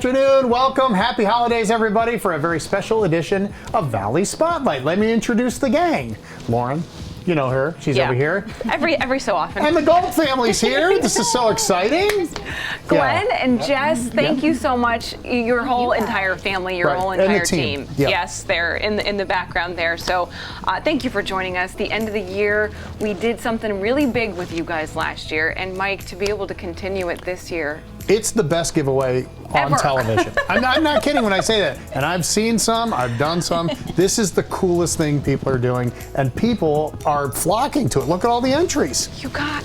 afternoon. Welcome. Happy holidays, everybody, for a very special edition of Valley Spotlight. Let me introduce the gang. Lauren, you know her. She's over here. Every so often. And the Gault family's here. This is so exciting. Glenn and Jess, thank you so much. Your whole entire family, your whole entire team. Yep. Yes, they're in the background there. So thank you for joining us. The end of the year, we did something really big with you guys last year. And Mike, to be able to continue it this year. It's the best giveaway on television. I'm not kidding when I say that. And I've seen some, I've done some. This is the coolest thing people are doing, and people are flocking to it. Look at all the entries. You got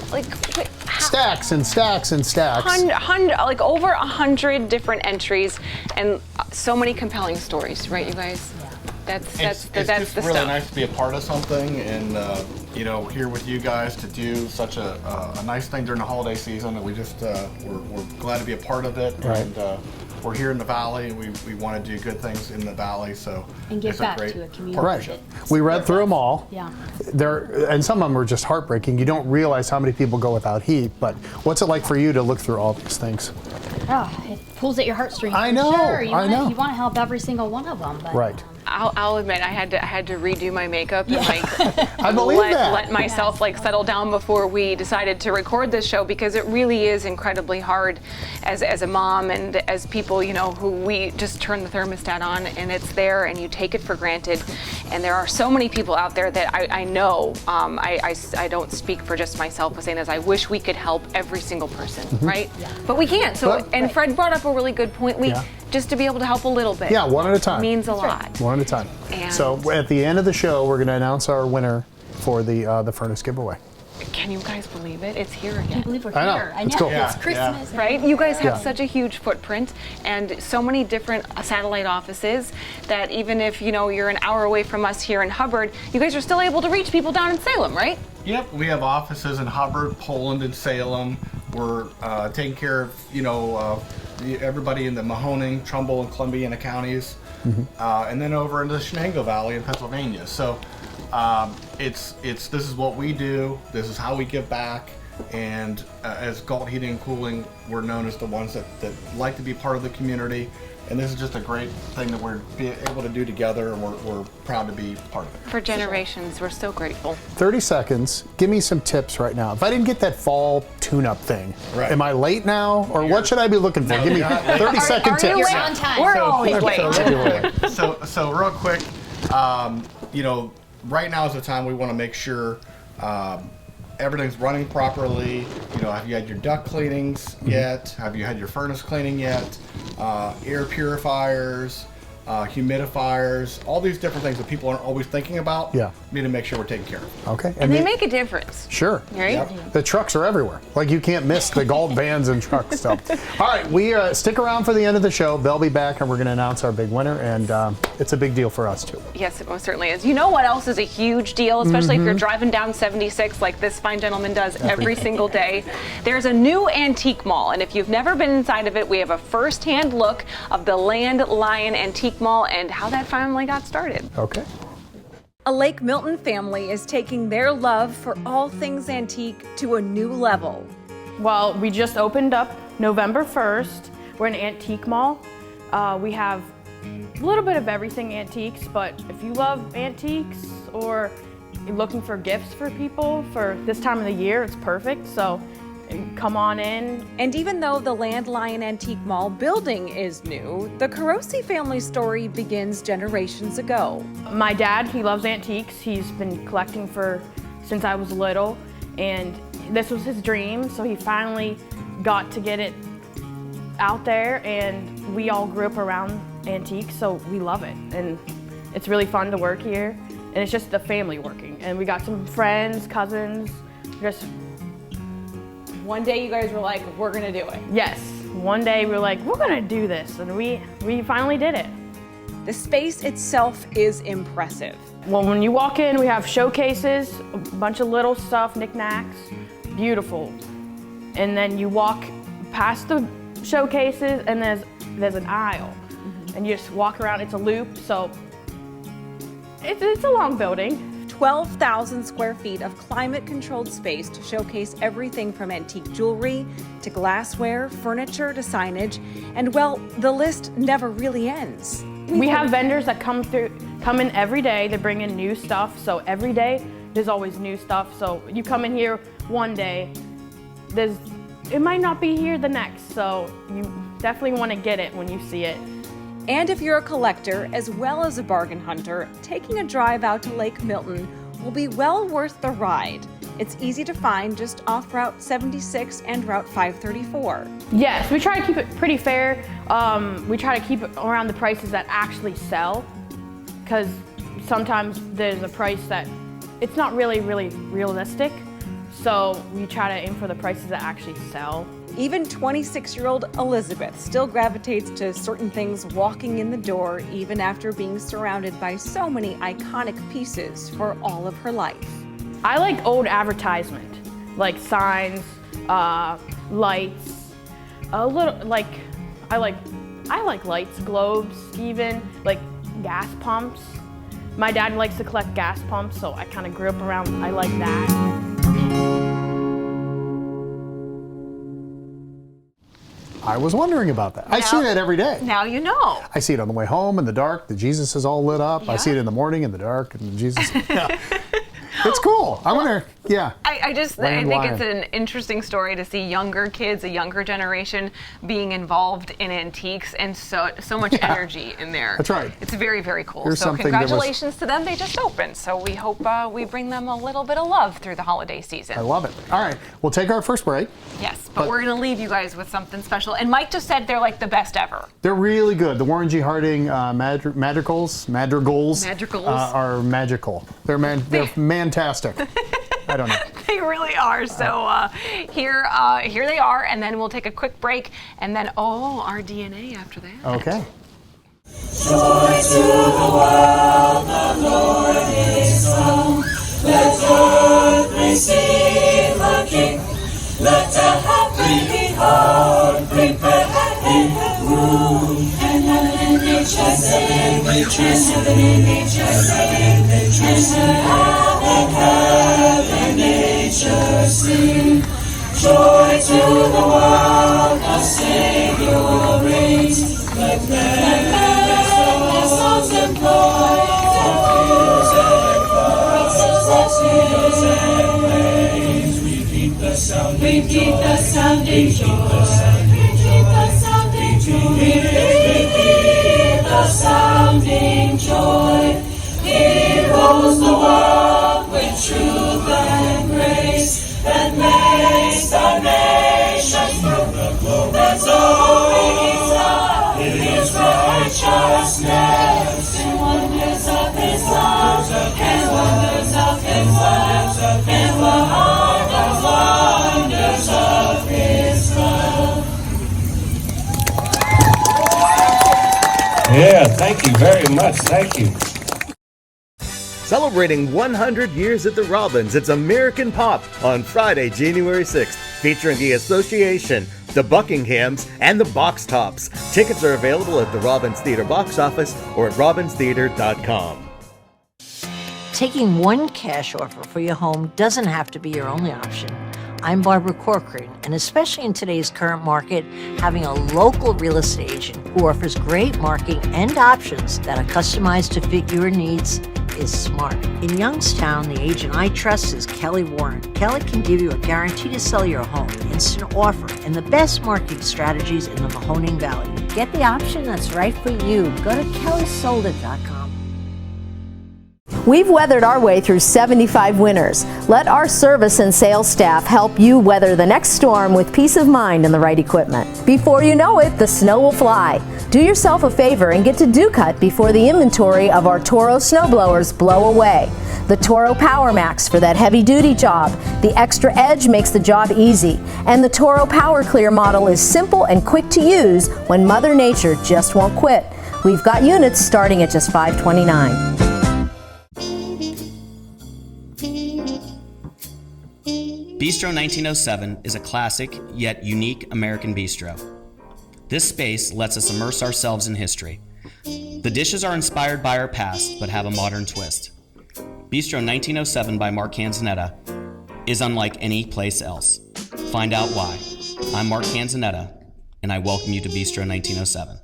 stacks and stacks and stacks. Like over 100 different entries, and so many compelling stories, right, you guys? That's just the really stuff. nice to be a part of something, and here with you guys to do such a nice thing during the holiday season. And we just we're glad to be a part of it. Right. And we're here in the valley. We want to do good things in the valley, so and give it's back a great to a community. partnership. Right. We read through them all. Yeah. And some of them were just heartbreaking. You don't realize how many people go without heat. But what's it like for you to look through all these things? Oh, it pulls at your heartstrings. I know. Sure. You know. You want to help every single one of them. But, right. I'll admit I had to redo my makeup and I believe let myself settle down before we decided to record this show, because it really is incredibly hard as a mom and as people who we just turn the thermostat on and it's there and you take it for granted. And there are so many people out there that I know I don't speak for just myself with saying this. I wish we could help every single person, right? Yeah. But we can't. So and Fred brought up a really good point. Just to be able to help a little bit. Yeah, one at a time. Means a lot. One at a time. And so at the end of the show, we're going to announce our winner for the furnace giveaway. Can you guys believe it? It's here again. I can't believe we're I know. here. It's cool. It's Christmas. Yeah. Right? You guys have such a huge footprint and so many different satellite offices that even if you're an hour away from us here in Hubbard, you guys are still able to reach people down in Salem, right? Yep, we have offices in Hubbard, Poland, and Salem. We're taking care of everybody in the Mahoning, Trumbull, and Columbiana counties, and then over into the Shenango Valley in Pennsylvania. So this is what we do. This is how we give back. And as Gault Heating and Cooling, we're known as the ones that like to be part of the community. And this is just a great thing that we're able to do together, and we're proud to be part of it. For generations, we're so grateful. 30 seconds. Give me some tips right now. If I didn't get that fall tune-up thing, am I late now? Or what should I be looking for? Give me 30-second tips. You're on time. We're always late. So real quick, right now is the time we want to make sure everything's running properly. Have you had your duct cleanings yet? Have you had your furnace cleaning yet? Air purifiers, humidifiers, all these different things that people aren't always thinking about. Yeah. We need to make sure we're taking care of. Okay. And they make a difference. Sure. Right? Yep. The trucks are everywhere. You can't miss the Gault vans and trucks. So. All right, we stick around for the end of the show. They'll be back, and we're going to announce our big winner, and it's a big deal for us, too. Yes, it most certainly is. You know what else is a huge deal, especially if you're driving down 76 like this fine gentleman does every single day? There's a new antique mall, and if you've never been inside of it, we have a first-hand look of the Land Lion Antique Mall and how that finally got started. Okay. A Lake Milton family is taking their love for all things antique to a new level. Well, we just opened up November 1st. We're an antique mall. We have a little bit of everything antiques, but if you love antiques or you're looking for gifts for people for this time of the year, it's perfect. So come on in. And even though the Land Lion Antique Mall building is new, the Carosi family story begins generations ago. My dad, he loves antiques. He's been collecting since I was little, and this was his dream, so he finally got to get it out there, and we all grew up around antiques, so we love it. And it's really fun to work here, and it's just the family working. And we got some friends, cousins, just one day you guys were like, we're gonna do it. Yes, one day we were like, we're gonna do this, and we finally did it. The space itself is impressive. Well, when you walk in, we have showcases, a bunch of little stuff, knickknacks, beautiful. And then you walk past the showcases, and there's an aisle, and you just walk around. It's a loop, so it's a long building. 12,000 square feet of climate-controlled space to showcase everything from antique jewelry to glassware, furniture to signage, and well, the list never really ends. We have vendors that come in every day. They bring in new stuff, so every day there's always new stuff. So you come in here one day, it might not be here the next, so you definitely want to get it when you see it. And if you're a collector as well as a bargain hunter, taking a drive out to Lake Milton will be well worth the ride. It's easy to find just off Route 76 and Route 534. Yes, we try to keep it pretty fair. We try to keep it around the prices that actually sell, because sometimes there's a price that it's not really realistic. So we try to aim for the prices that actually sell. Even 26-year-old Elizabeth still gravitates to certain things walking in the door, even after being surrounded by so many iconic pieces for all of her life. I like old advertisement, like signs, lights, a little like I like lights, globes, even like gas pumps. My dad likes to collect gas pumps, so I kind of grew up around. I like that. I was wondering about that. I see that every day. Now you know. I see it on the way home in the dark. The Jesus is all lit up. Yeah. I see it in the morning in the dark, and the Jesus. Yeah. It's cool. I wonder. Yeah. I think it's an interesting story to see younger kids, a younger generation, being involved in antiques, and so much energy in there. That's right. It's very, very cool. Here's So something that was- congratulations to them. They just opened. So we hope we bring them a little bit of love through the holiday season. I love it. All right. We'll take our first break. Yes, but we're going to leave you guys with something special. And Mike just said they're like the best ever. They're really good. The Warren G. Harding Madrigals are magical. They're fantastic. I don't know. They really are. So here they are, and then we'll take a quick break, and then RDNA after that. Okay. Joy to the world, the Lord is come. Let earth receive the King. Let a happy heart prepare in the room. And heaven and nature sing, heaven and nature sing, and heaven and nature sing. Joy to the world, the Savior reigns. Let men their songs employ, and praise. Repeat the sounding joy. Repeat the sounding joy. Repeat the sounding joy. He rules the world with truth and grace, and makes the nations know that Zoe's love is righteousness, and wonders of His love, and wonders of His love, and wonders of His love. Yeah, thank you very much. Thank you. Celebrating 100 years at the Robins, it's American Pop on Friday, January 6th, featuring the Association, the Buckinghams, and the Box Tops. Tickets are available at the Robbins Theater box office or at robbinstheater.com. Taking one cash offer for your home doesn't have to be your only option. I'm Barbara Corcoran, and especially in today's current market, having a local real estate agent who offers great marketing and options that are customized to fit your needs is smart. In Youngstown, the agent I trust is Kelly Warren. Kelly can give you a guarantee to sell your home, instant offer, and the best marketing strategies in the Mahoning Valley. Get the option that's right for you. Go to kellysoldit.com. We've weathered our way through 75 winters. Let our service and sales staff help you weather the next storm with peace of mind and the right equipment. Before you know it, the snow will fly. Do yourself a favor and get to Ducut before the inventory of our Toro snowblowers blow away. The Toro Power Max for that heavy-duty job. The extra edge makes the job easy. And the Toro Power Clear model is simple and quick to use when Mother Nature just won't quit. We've got units starting at just $529. Bistro 1907 is a classic yet unique American bistro. This space lets us immerse ourselves in history. The dishes are inspired by our past but have a modern twist. Bistro 1907 by Mark Canzonetta is unlike any place else. Find out why. I'm Mark Canzonetta, and I welcome you to Bistro 1907.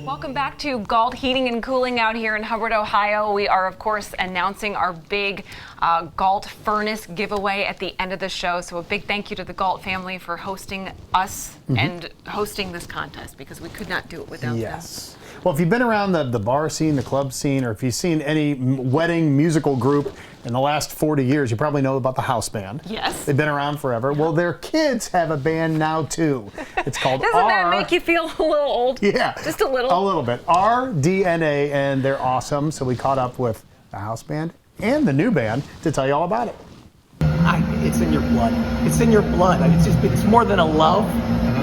Welcome back to Gault Heating and Cooling out here in Hubbard, Ohio. We are, of course, announcing our big Gault furnace giveaway at the end of the show. So a big thank you to the Gault family for hosting us and hosting this contest, because we could not do it without them. Well, if you've been around the bar scene, the club scene, or if you've seen any wedding musical group in the last 40 years, you probably know about the House Band. Yes. They've been around forever. Well, their kids have a band now, too. It's called Doesn't that make you feel a little old? Yeah. Just a little? A little bit. RDNA, and they're awesome. So we caught up with the House Band and the new band to tell you all about it. It's in your blood. It's in your blood. It's more than a love.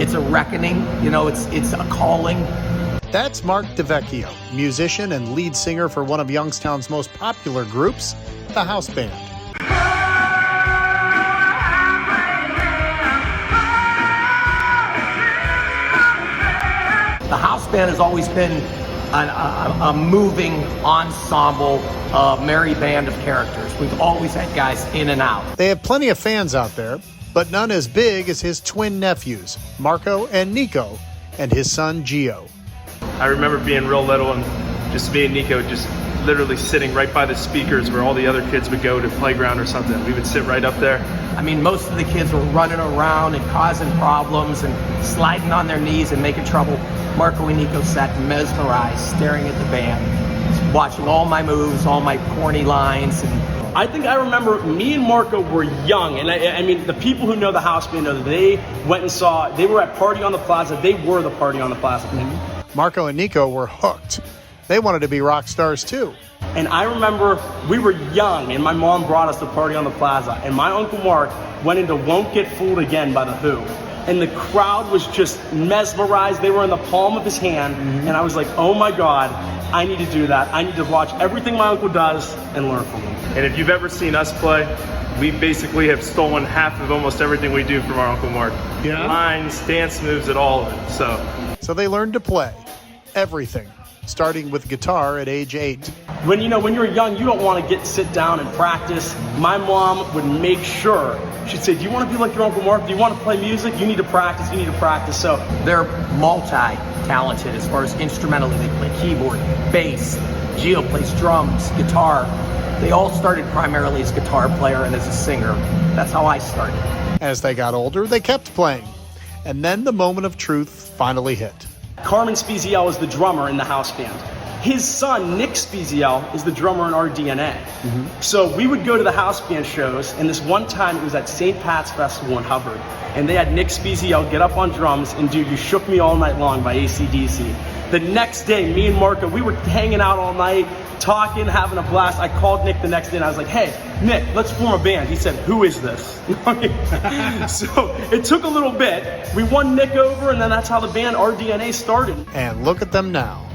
It's a reckoning. You know, it's a calling. That's Mark DeVecchio, musician and lead singer for one of Youngstown's most popular groups, the House Band. The House Band has always been a moving ensemble, a merry band of characters. We've always had guys in and out. They have plenty of fans out there, but none as big as his twin nephews, Marco and Nico, and his son, Gio. I remember being real little and just me and Nico just literally sitting right by the speakers where all the other kids would go to playground or something. We would sit right up there. I mean, most of the kids were running around and causing problems and sliding on their knees and making trouble. Marco and Nico sat mesmerized, staring at the band, watching all my moves, all my corny lines. And I think I remember me and Marco were young, and I mean, the people who know the House Band know that they went and saw, they were at Party on the Plaza. They were the Party on the Plaza band. Marco and Nico were hooked. They wanted to be rock stars too. And I remember we were young, and my mom brought us to Party on the Plaza, and my Uncle Mark went into Won't Get Fooled Again by The Who. And the crowd was just mesmerized. They were in the palm of his hand, and I was like, oh my God, I need to do that. I need to watch everything my uncle does and learn from him. And if you've ever seen us play, we basically have stolen half of almost everything we do from our Uncle Mark. Yeah. Lines, dance moves, and all of it. So they learned to play everything, starting with guitar at age 8. When you're young, you don't want to sit down and practice. My mom would make sure, she'd say, do you want to be like your Uncle Mark? Do you want to play music? You need to practice, you need to practice. So they're multi-talented as far as instrumentally. They play keyboard, bass, Gio plays drums, guitar. They all started primarily as guitar player and as a singer. That's how I started. As they got older, they kept playing. And then the moment of truth finally hit. Carmen Speziel is the drummer in the House Band. His son, Nick Speziel, is the drummer in RDNA. So we would go to the House Band shows, and this one time it was at St. Pat's Festival in Hubbard, and they had Nick Speziel get up on drums and do You Shook Me All Night Long by AC/DC. The next day, me and Marco, we were hanging out all night, talking, having a blast. I called Nick the next day and I was like, hey, Nick, let's form a band. He said, who is this? So it took a little bit. We won Nick over, and then that's how the band RDNA started. And look at them now.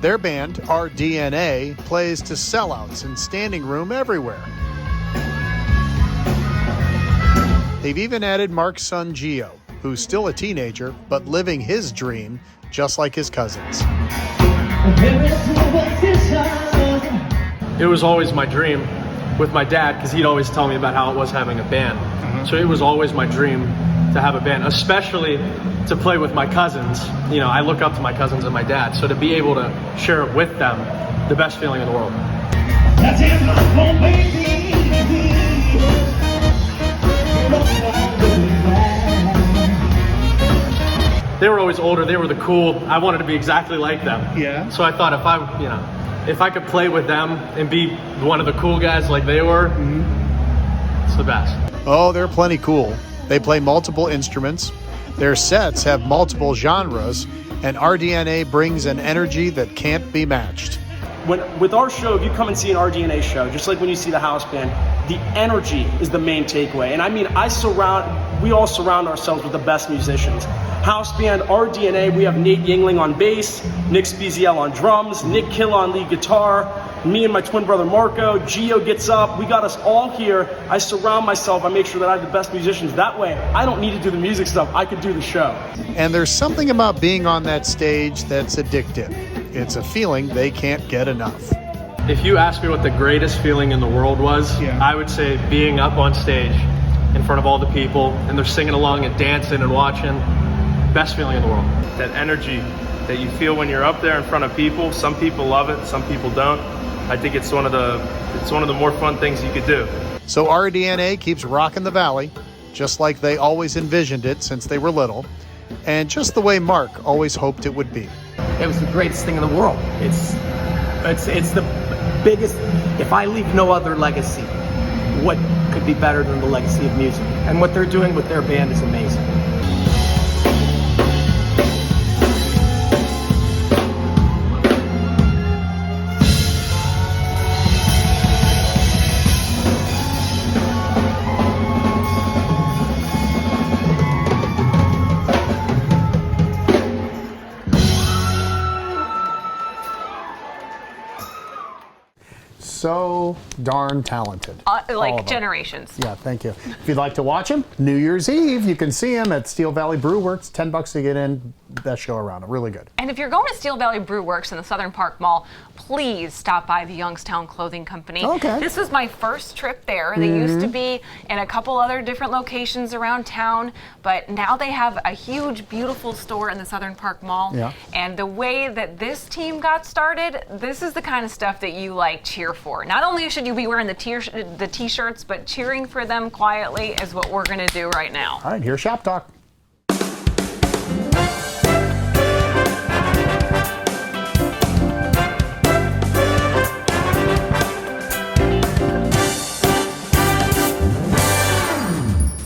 Their band, RDNA, plays to sellouts and standing room everywhere. They've even added Mark's son, Gio, who's still a teenager, but living his dream just like his cousins. It was always my dream with my dad, because he'd always tell me about how it was having a band. So it was always my dream to have a band, especially to play with my cousins. You know, I look up to my cousins and my dad, so to be able to share it with them, the best feeling in the world. That's it, my baby. They were always older. They were the cool. I wanted to be exactly like them. Yeah. So I thought if I could play with them and be one of the cool guys like they were, it's the best. Oh, they're plenty cool. They play multiple instruments. Their sets have multiple genres, and RDNA brings an energy that can't be matched. With our show, if you come and see an RDNA show, just like when you see the House Band, the energy is the main takeaway. And I mean, we all surround ourselves with the best musicians. House Band, RDNA, we have Nate Yingling on bass, Nick Speziel on drums, Nick Kill on lead guitar, Me and my twin brother Marco, Gio gets up, we got us all here. I surround myself, I make sure that I have the best musicians. That way, I don't need to do the music stuff, I could do the show. And there's something about being on that stage that's addictive. It's a feeling they can't get enough. If you ask me what the greatest feeling in the world was, I would say being up on stage in front of all the people and they're singing along and dancing and watching. Best feeling in the world. That energy that you feel when you're up there in front of people. Some people love it, some people don't. I think it's one of the more fun things you could do. So RDNA keeps rocking the Valley, just like they always envisioned it since they were little, and just the way Mark always hoped it would be. It was the greatest thing in the world. It's the biggest. If I leave no other legacy, what could be better than the legacy of music? And what they're doing with their band is amazing. So darn talented. Like generations. Yeah, thank you. If you'd like to watch them, New Year's Eve, you can see them at Steel Valley Brew Works. $10 to get in. Best show around. Really good. And if you're going to Steel Valley Brew Works in the Southern Park Mall, please stop by the Youngstown Clothing Company. Okay. This was my first trip there. They used to be in a couple other different locations around town, but now they have a huge, beautiful store in the Southern Park Mall. Yeah. And the way that this team got started, this is the kind of stuff that you cheer for. Not only should you be wearing the t-shirts, but cheering for them quietly is what we're going to do right now. All right, here's Shop Talk.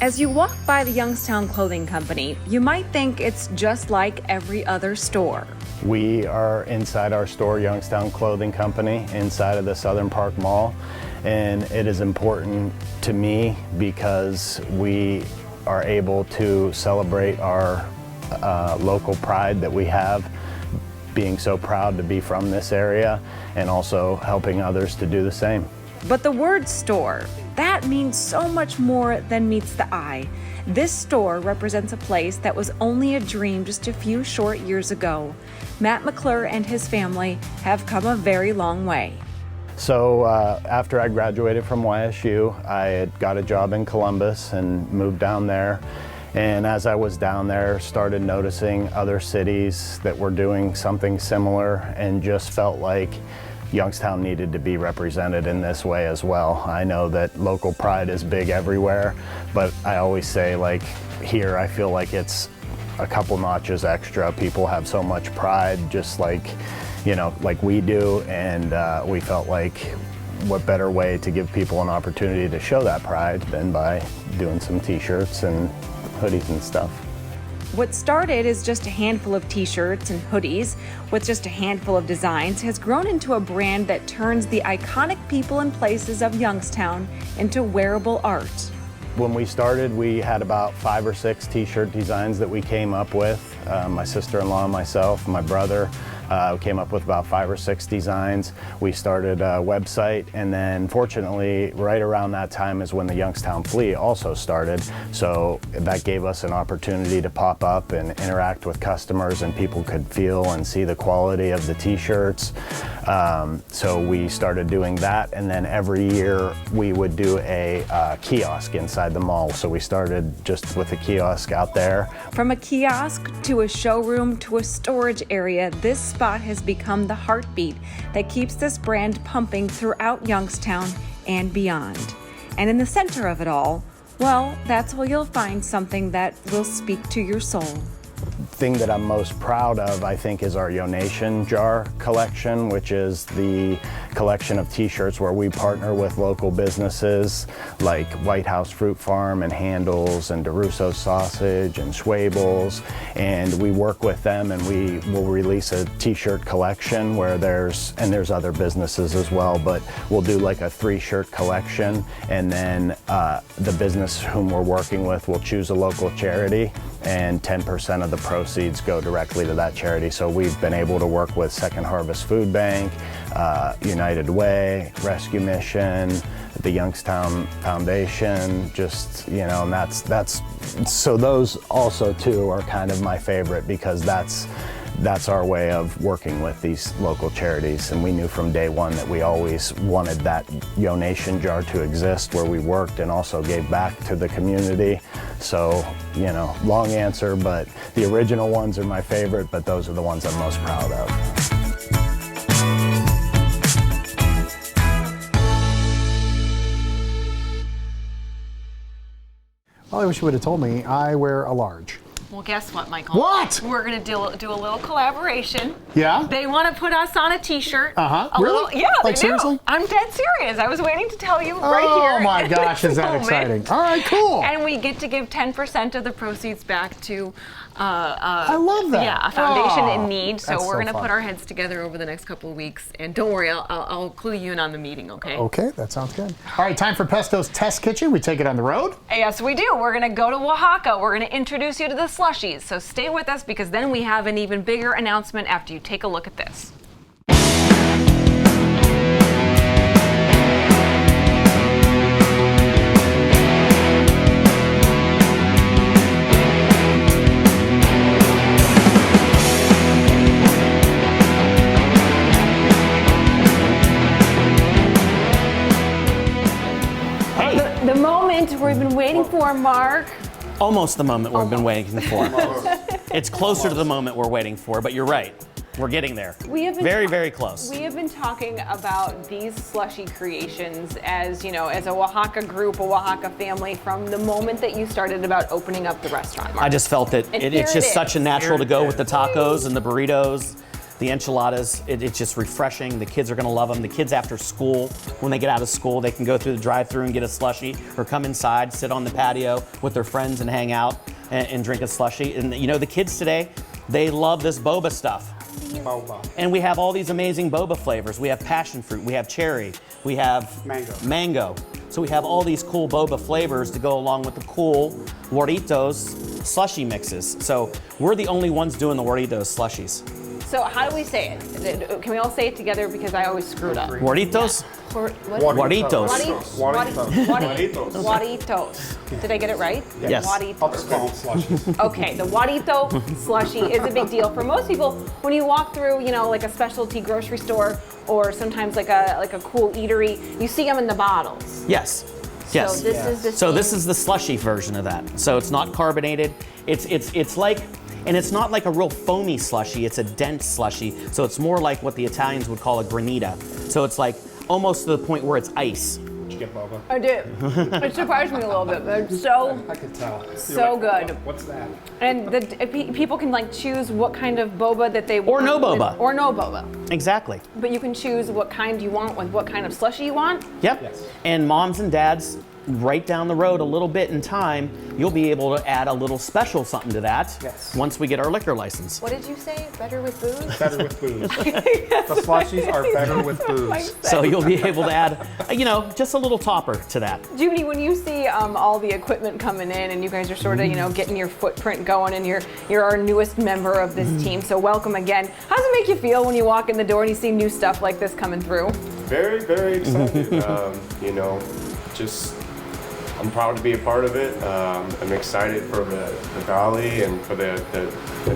As you walk by the Youngstown Clothing Company, you might think it's just like every other store. We are inside our store, Youngstown Clothing Company, inside of the Southern Park Mall, and it is important to me because we are able to celebrate our local pride that we have, being so proud to be from this area, and also helping others to do the same. But the word store, that means so much more than meets the eye. This store represents a place that was only a dream just a few short years ago. Matt McClure and his family have come a very long way. So after I graduated from YSU, I had got a job in Columbus and moved down there. And as I was down there, started noticing other cities that were doing something similar and just felt like Youngstown needed to be represented in this way as well. I know that local pride is big everywhere, but I always say, like, here I feel like it's a couple notches extra. People have so much pride, just like, you know, like we do, and we felt like what better way to give people an opportunity to show that pride than by doing some t-shirts and hoodies and stuff. What started as just a handful of t-shirts and hoodies with just a handful of designs has grown into a brand that turns the iconic people and places of Youngstown into wearable art. When we started, we had about 5 or 6 t-shirt designs that we came up with. My sister-in-law, myself, my brother, came up with about 5 or 6 designs. We started a website, and then fortunately, right around that time is when the Youngstown Flea also started. So that gave us an opportunity to pop up and interact with customers, and people could feel and see the quality of the t-shirts. So we started doing that, and then every year we would do a kiosk inside the mall. So we started just with a kiosk out there. From a kiosk to a showroom to a storage area, this spot has become the heartbeat that keeps this brand pumping throughout Youngstown and beyond. And in the center of it all, well, that's where you'll find something that will speak to your soul. Thing that I'm most proud of, I think, is our Yo-Nation jar collection, which is the collection of t-shirts where we partner with local businesses like White House Fruit Farm and Handles and DeRusso Sausage and Schwabels, and we work with them, and we will release a t-shirt collection where there's other businesses as well, but we'll do like a 3-shirt collection, and then the business whom we're working with will choose a local charity, and 10% of the proceeds go directly to that charity. So we've been able to work with Second Harvest Food Bank, United Way, Rescue Mission, the Youngstown Foundation, just, you know, and that's so those also too are kind of my favorite, because that's our way of working with these local charities. And we knew from day one that we always wanted that donation jar to exist where we worked and also gave back to the community. So, you know, long answer, but the original ones are my favorite, but those are the ones I'm most proud of. Well, I wish you would have told me. I wear a large. Well, guess what, Michael? What? We're going to do a little collaboration. Yeah? They want to put us on a t-shirt. Uh-huh. A Really? little, yeah, Like, they do. seriously? I'm dead serious. I was waiting to tell you right here. Oh my at gosh, this is that moment. exciting. All right, cool. And we get to give 10% of the proceeds back to I love that. Yeah, a foundation Oh, in need. So that's we're so going to fun. put our heads together over the next couple of weeks. And don't worry, I'll clue you in on the meeting, okay? Okay, that sounds good. All right, time for Pesto's Test Kitchen. We take it on the road. Yes, we do. We're going to go to Wahaka. We're going to introduce you to the slushies. So stay with us, because then we have an even bigger announcement after you take a look at this. The moment we've been waiting for, Mark. Almost the moment we've been waiting for. It's closer to the moment we're waiting for, but you're right. We're getting there. We have been very close. We have been talking about these slushy creations as, you know, as a Wahaka group, a Wahaka family, from the moment that you started about opening up the restaurant, Mark. I just felt that And it's here just it such a is. natural to go with the tacos and the burritos, the enchiladas. It's just refreshing. The kids are going to love them. The kids after school, when they get out of school, they can go through the drive-thru and get a slushie, or come inside, sit on the patio with their friends and hang out and drink a slushie. And you know, the kids today, they love this boba stuff. Boba. And we have all these amazing boba flavors. We have passion fruit, we have cherry, we have mango. So we have all these cool boba flavors to go along with the cool Warritos slushy mixes. So we're the only ones doing the Warritos slushies. So how do we say it? Can we all say it together, because I always screw it up? Warritos? Warritos. Warritos. Warritos. Did I get it right? Yes. Warritos. Okay, the Warrito slushie is a big deal for most people. When you walk through, you know, like a specialty grocery store, or sometimes like a cool eatery, you see them in the bottles. Yes. Yes. So this is the So this is the slushy version of that. So it's not carbonated. It's like, and it's not like a real foamy slushy, it's a dense slushy. So it's more like what the Italians would call a granita. So it's like almost to the point where it's ice. Did you get boba? I did. It surprised me a little bit, but it's so I could tell. so good. What's that? And people can like choose what kind of boba that they want. Or no boba. Or no boba. Exactly. But you can choose what kind you want with what kind of slushy you want. Yep. Yes. And moms and dads, right down the road a little bit in time, you'll be able to add a little special something to that once we get our liquor license. What did you say? Better with booze? Better with booze. The slushies are better with booze. So you'll be able to add, you know, just a little topper to that. Judy, when you see all the equipment coming in, and you guys are sort of, you know, getting your footprint going, and you're our newest member of this team, so welcome again. How does it make you feel when you walk in the door and you see new stuff like this coming through? Very, very excited. You know, just I'm proud to be a part of it. I'm excited for the valley and for the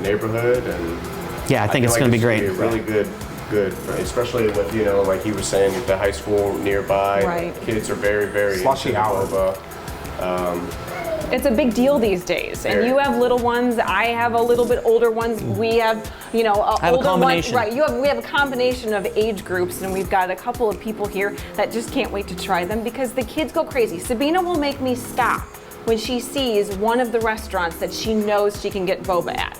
neighborhood, and yeah, I think it's feel going to be like great. it's gonna be really good, especially with, you know, like he was saying, the high school nearby. Right. Kids are very, very Slushy into hour. boba. It's a big deal these days, and you have little ones. I have a little bit older ones. We have, you know, I have a older ones. combination. Right? We have a combination of age groups, and we've got a couple of people here that just can't wait to try them because the kids go crazy. Sabina will make me stop when she sees one of the restaurants that she knows she can get boba at.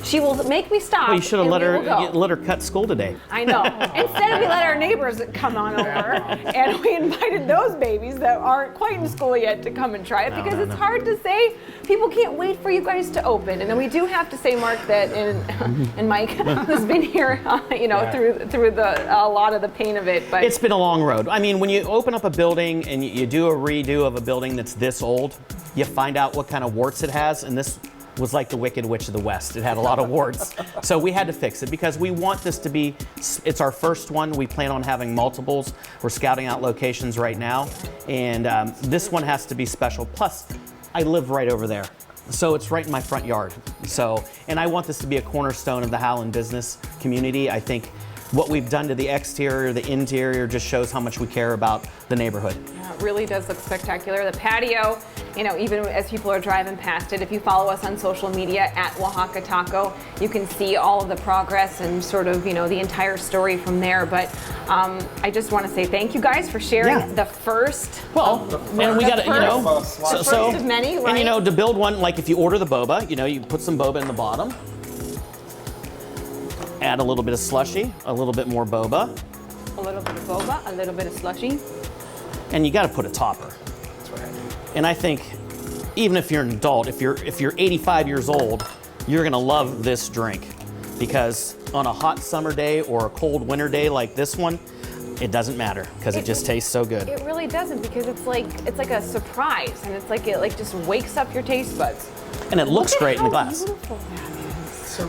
She will make me stop. Well, you should have and let we will go. her cut school today. I know. Instead, we let our neighbors come on over, and we invited those babies that aren't quite in school yet to come and try it, because it's hard to say. People can't wait for you guys to open, and then we do have to say, Mark, that and Mike has been here, you know, through a lot of the pain of it. But It's been a long road. I mean, when you open up a building and you do a redo of a building that's this old, you find out what kind of warts it has, and this was like the Wicked Witch of the West. It had a lot of warts. So we had to fix it because we want this to be, it's our first one. We plan on having multiples. We're scouting out locations right now. And this one has to be special. Plus, I live right over there. So it's right in my front yard. So, and I want this to be a cornerstone of the Howland business community. I think what we've done to the exterior, the interior just shows how much we care about the neighborhood. Yeah, it really does look spectacular. The patio, you know, even as people are driving past it, if you follow us on social media at Wahaka Taco, you can see all of the progress and sort of, you know, the entire story from there. But I just want to say thank you guys for sharing the first. Well, and we got to, you know, first of many, right? And you know, to build one, like if you order the boba, you know, you put some boba in the bottom. Add a little bit of slushy, a little bit more boba. A little bit of boba, a little bit of slushy. And you got to put a topper. And I think even if you're an adult, if you're 85 years old, you're gonna love this drink because on a hot summer day or a cold winter day like this one, it doesn't matter because it just tastes so good. It really doesn't because it's like a surprise and it's like it like just wakes up your taste buds. And it looks great in the glass.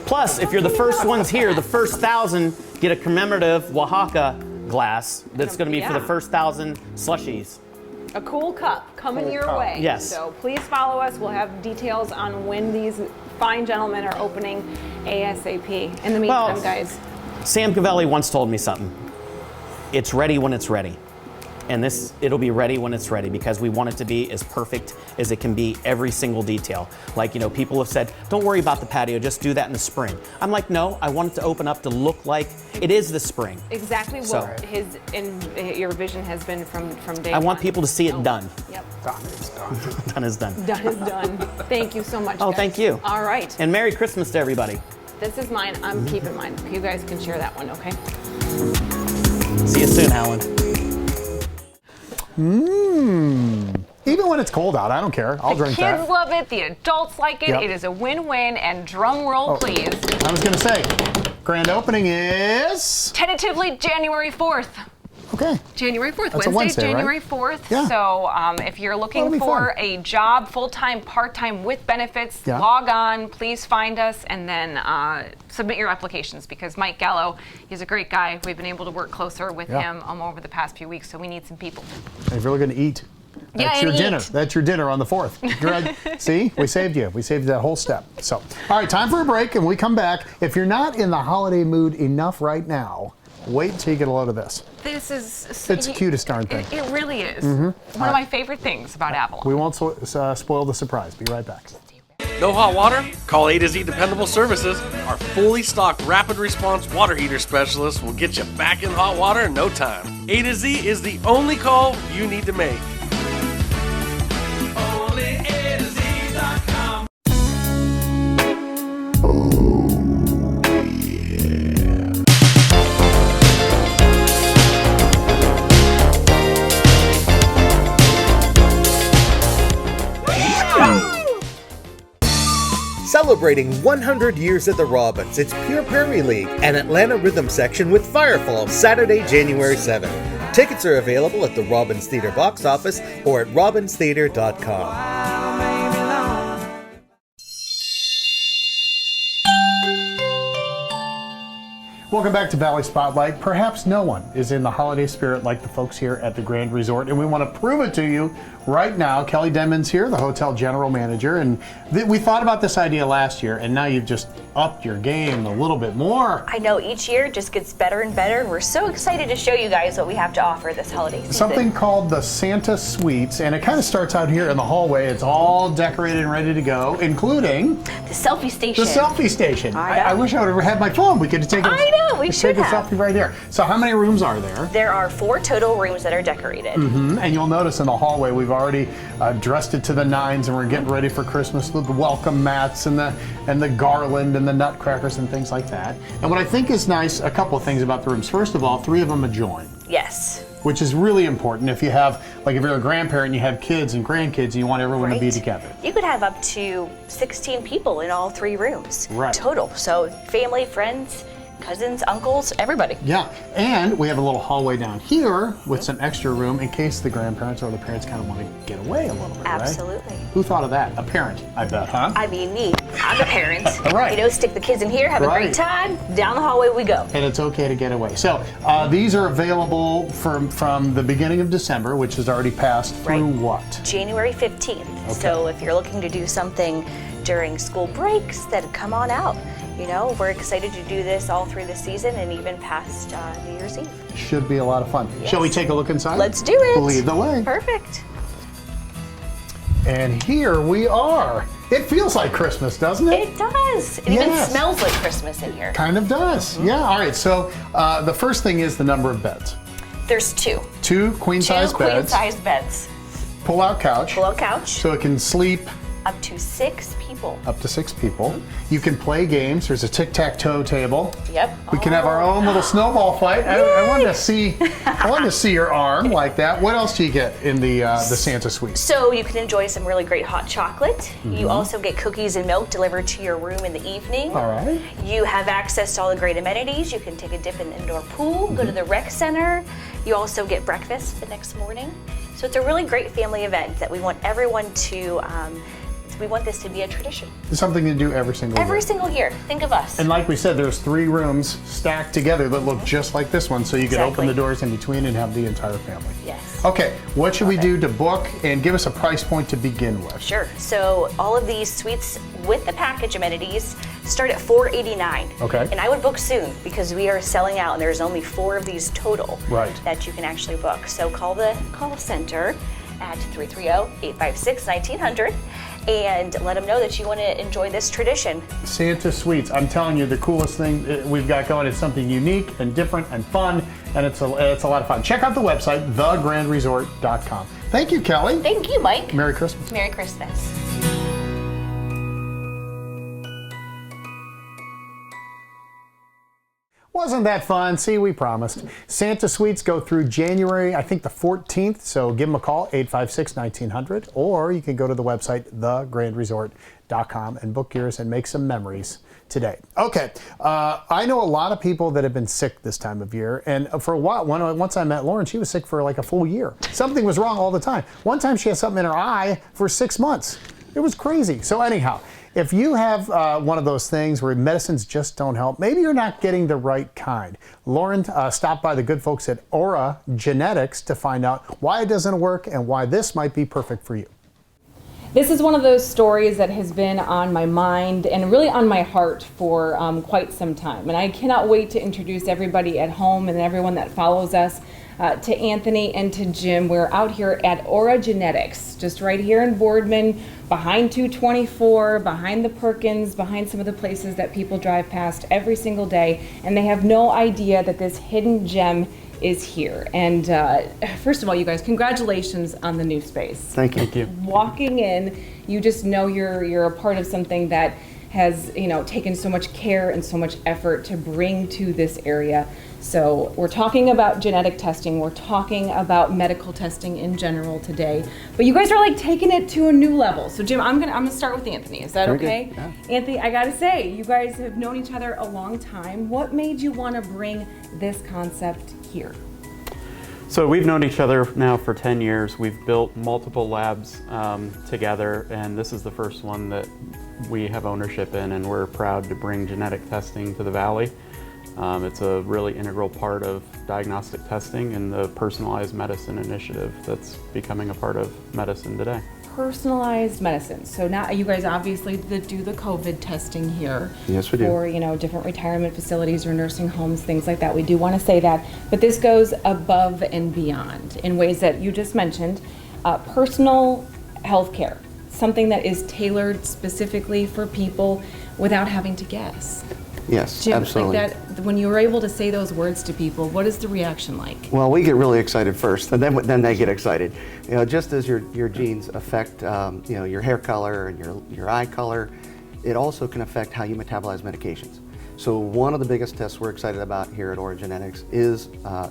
Plus, if you're the first ones here, the first 1,000 get a commemorative Wahaka glass that's going to be for the first 1,000 slushies. A cool cup coming your way. Yes. So please follow us. We'll have details on when these fine gentlemen are opening ASAP. In the meantime, guys. Sam Cavelli once told me something. It's ready when it's ready. And it'll be ready when it's ready because we want it to be as perfect as it can be, every single detail. Like, you know, people have said, don't worry about the patio, just do that in the spring. I'm like, no, I want it to open up to look like it is the spring. Exactly what your vision has been from day one. I want people to see it done. Yep. Done is done. Done is done. Done is done. Thank you so much, Oh, guys. thank you. All right. And Merry Christmas to everybody. This is mine. I'm keeping mine. You guys can share that one, okay? See you soon, Howland. Even when it's cold out, I don't care. I'll drink that. The kids love it. The adults like it. Yep. It is a win-win. And drum roll, please. I was going to say, grand opening is Tentatively January 4th. Okay. January 4th. That's a Wednesday, January right? 4th. Yeah. So if you're looking That'll be for fun. a job, full-time, part-time with benefits, Yeah. log on, please find us, and then submit your applications because Mike Gallo, he's a great guy. We've been able to work closer with him over the past few weeks, so we need some people. And if you're looking to eat, that's and your dinner. eat. That's your dinner on the 4th. See, we saved you. We saved you that whole step. So, all right, time for a break, and when we come back. If you're not in the holiday mood enough right now, wait till you get a load of this. This is... It's the cutest darn thing. It really is. Mhm. One of my favorite things about Avalon. We won't spoil the surprise. Be right back. No hot water? Call A to Z Dependable Services. Our fully stocked rapid response water heater specialist will get you back in hot water in no time. A to Z is the only call you need to make. Only A to Z.com. Celebrating 100 years at the Robins, it's Pure Prairie League and Atlanta Rhythm Section with Firefall, Saturday, January 7th. Tickets are available at the Robbins Theater box office or at robinstheater.com. Welcome back to Valley Spotlight. Perhaps no one is in the holiday spirit like the folks here at the Grand Resort, and we want to prove it to you right now. Kelly Denman's here, the hotel general manager, and we thought about this idea last year, and now you've just upped your game a little bit more. I know, each year it just gets better and better. We're so excited to show you guys what we have to offer this holiday season. Something called the Santa Suites, and it kind of starts out here in the hallway. It's all decorated and ready to go, including the selfie station. The selfie station. I wish I would have had my phone. We could have taken. I know, we should take a have. selfie right here. So how many rooms are there? There are 4 total rooms that are decorated. And you'll notice in the hallway we've already dressed it to the nines, and we're getting ready for Christmas with the welcome mats and the garland and the nutcrackers and things like that. And what I think is nice, a couple of things about the rooms. First of all, 3 of them adjoin. Yes. Which is really important if you have, like if you're a grandparent and you have kids and grandkids and you want everyone to be together. You could have up to 16 people in all 3 rooms Right. total. So family, friends, cousins, uncles, everybody. Yeah, and we have a little hallway down here with some extra room in case the grandparents or the parents kind of want to get away a little bit, Absolutely. Right? Who thought of that? A parent, I bet, huh? I mean, me. I'm a parent. Right. You know, stick the kids in here, have a great time. Down the hallway we go. And it's okay to get away. So these are available from the beginning of December, which has already passed, through what? January 15th. Okay. So if you're looking to do something during school breaks, then come on out. You know, we're excited to do this all through the season and even past New Year's Eve. Should be a lot of fun. Yes. Shall we take a look inside? Let's do it. Lead the way. Perfect. And here we are. It feels like Christmas, doesn't it? It does. It even smells like Christmas in here. Kind of does. Yeah. All right. So the first thing is the number of beds. There's two. Two queen-size beds. Queen-size beds. Pull-out couch. Pull-out couch. So it can sleep up to 6 people. Up to 6 people. You can play games. There's a tic-tac-toe table. Yep. We can have our own little snowball fight. I wanted to see your arm like that. What else do you get in the Santa Suite? So you can enjoy some really great hot chocolate. You also get cookies and milk delivered to your room in the evening. All right. You have access to all the great amenities. You can take a dip in the indoor pool, go to the rec center. You also get breakfast the next morning. So it's a really great family event that we want everyone to. We want this to be a tradition. It's something to do every single year. Every single year. Think of us. And like we said, there's 3 rooms stacked together that look just like this one, so you can open the doors in between and have the entire family. Yes. Okay, what should we do to book, and give us a price point to begin with? Sure. So all of these suites with the package amenities start at $489. Okay. And I would book soon because we are selling out, and there's only 4 of these total that you can actually book. So call the call center at 330-856-1900 and let them know that you want to enjoy this tradition. Santa Suites, I'm telling you, the coolest thing we've got going is something unique and different and fun, and it's a lot of fun. Check out the website, thegrandresort.com. Thank you, Kelly. Thank you, Mike. Merry Christmas. Merry Christmas. Wasn't that fun? See, we promised. Santa Suites go through January, I think the 14th, so give them a call, 856-1900, or you can go to the website, thegrandresort.com, and book yours and make some memories today. Okay, I know a lot of people that have been sick this time of year, and for a while, once I met Lauren, she was sick for like a full year. Something was wrong all the time. One time she had something in her eye for 6 months. It was crazy. So anyhow, if you have one of those things where medicines just don't help, maybe you're not getting the right kind. Lauren stopped by the good folks at Aura Genetics to find out why it doesn't work and why this might be perfect for you. This is one of those stories that has been on my mind and really on my heart for quite some time. And I cannot wait to introduce everybody at home and everyone that follows us to Anthony and to Jim. We're out here at Aura Genetics, just right here in Boardman, behind 224, behind the Perkins, behind some of the places that people drive past every single day. And they have no idea that this hidden gem is here. And first of all, you guys, congratulations on the new space. Thank you. Thank you. Walking in, you just know you're a part of something that has, you know, taken so much care and so much effort to bring to this area. So we're talking about genetic testing, we're talking about medical testing in general today, but you guys are like taking it to a new level. So Jim, I'm gonna start with Anthony. Is that Very okay? good. Yeah. Anthony, I gotta say, you guys have known each other a long time. What made you want to bring this concept here? So we've known each other now for 10 years. We've built multiple labs together, and this is the first one that we have ownership in, and we're proud to bring genetic testing to the Valley. It's a really integral part of diagnostic testing and the personalized medicine initiative that's becoming a part of medicine today. Personalized medicine. So now you guys obviously do the COVID testing here. Yes, we do. For, you know, different retirement facilities or nursing homes, things like that. We do want to say that, but this goes above and beyond in ways that you just mentioned. Personal health care, something that is tailored specifically for people without having to guess. Yes, Jim, absolutely. like that, when you were able to say those words to people, what is the reaction like? Well, we get really excited first, and then they get excited. You know, just as your genes affect, you know, your hair color and your eye color, it also can affect how you metabolize medications. So one of the biggest tests we're excited about here at Aura Genetics is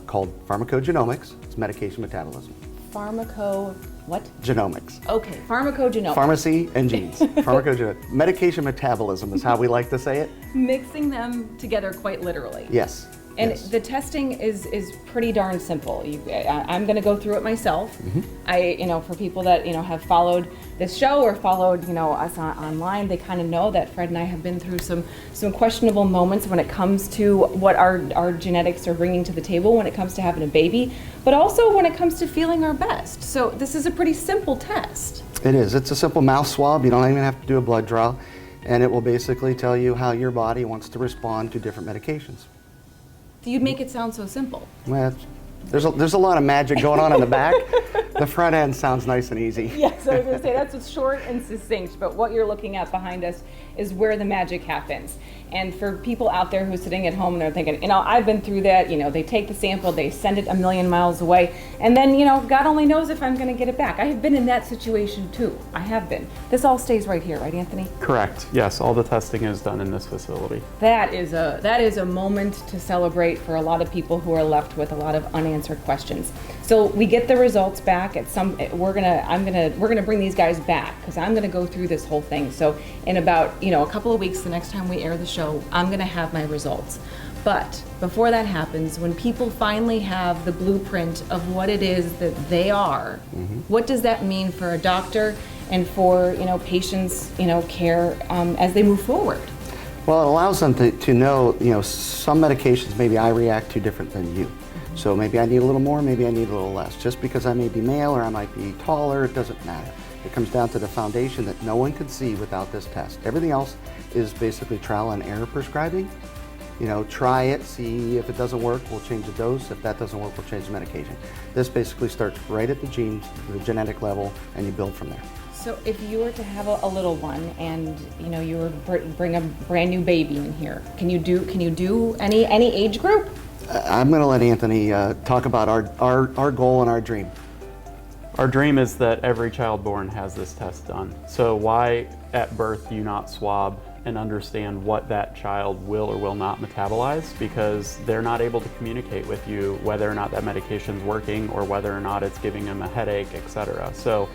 called pharmacogenomics. It's medication metabolism. Pharmacogenomics. what? Genomics. Okay, pharmacogenomics. Pharmacy and genes. Pharmacogenomics. Medication metabolism is how we like to say it. Mixing them together quite literally. Yes. And yes. the testing is pretty darn simple. I'm going to go through it myself. For people that have followed this show or followed us online, they kind of know that Fred and I have been through some questionable moments when it comes to what our genetics are bringing to the table when it comes to having a baby, but also when it comes to feeling our best. So this is a pretty simple test. It is. It's a simple mouth swab. You don't even have to do a blood draw, and it will basically tell you how your body wants to respond to different medications. You make it sound so simple. Well, there's a lot of magic going on in the back. The front end sounds nice and easy. Yes, I was going to say that's short and succinct, but what you're looking at behind us is where the magic happens. And for people out there who are sitting at home and they're thinking, I've been through that, they take the sample, they send it a million miles away, and then, God only knows if I'm going to get it back. I have been in that situation too. I have been. This all stays right here, right, Anthony? Correct. Yes, all the testing is done in this facility. That is a moment to celebrate for a lot of people who are left with a lot of unanswered questions. So we get the results back at we're gonna bring these guys back because I'm gonna go through this whole thing. So in about a couple of weeks, the next time we air the show, I'm gonna have my results. But before that happens, when people finally have the blueprint of what it is that they are, what does that mean for a doctor and for patients care as they move forward? Well, it allows them to know some medications maybe I react to different than you. So maybe I need a little more, maybe I need a little less. Just because I may be male or I might be taller, it doesn't matter. It comes down to the foundation that no one can see without this test. Everything else is basically trial and error prescribing. Try it, see if it doesn't work, we'll change the dose. If that doesn't work, we'll change the medication. This basically starts right at the the genetic level, and you build from there. So if you were to have a little one and you were bring a brand new baby in here, can you do any age group? I'm going to let Anthony talk about our goal and our dream. Our dream is that every child born has this test done. So why at birth do you not swab and understand what that child will or will not metabolize? Because they're not able to communicate with you whether or not that medication's working or whether or not it's giving them a headache, etc. So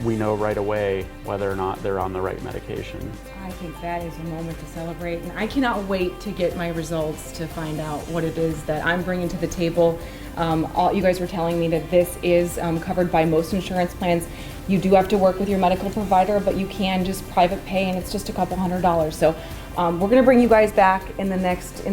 we know right away whether or not they're on the right medication. I think that is a moment to celebrate, and I cannot wait to get my results to find out what it is that I'm bringing to the table. You guys were telling me that this is covered by most insurance plans. You do have to work with your medical provider, but you can just private pay, and it's just a couple $100s. So we're going to bring you guys back in the next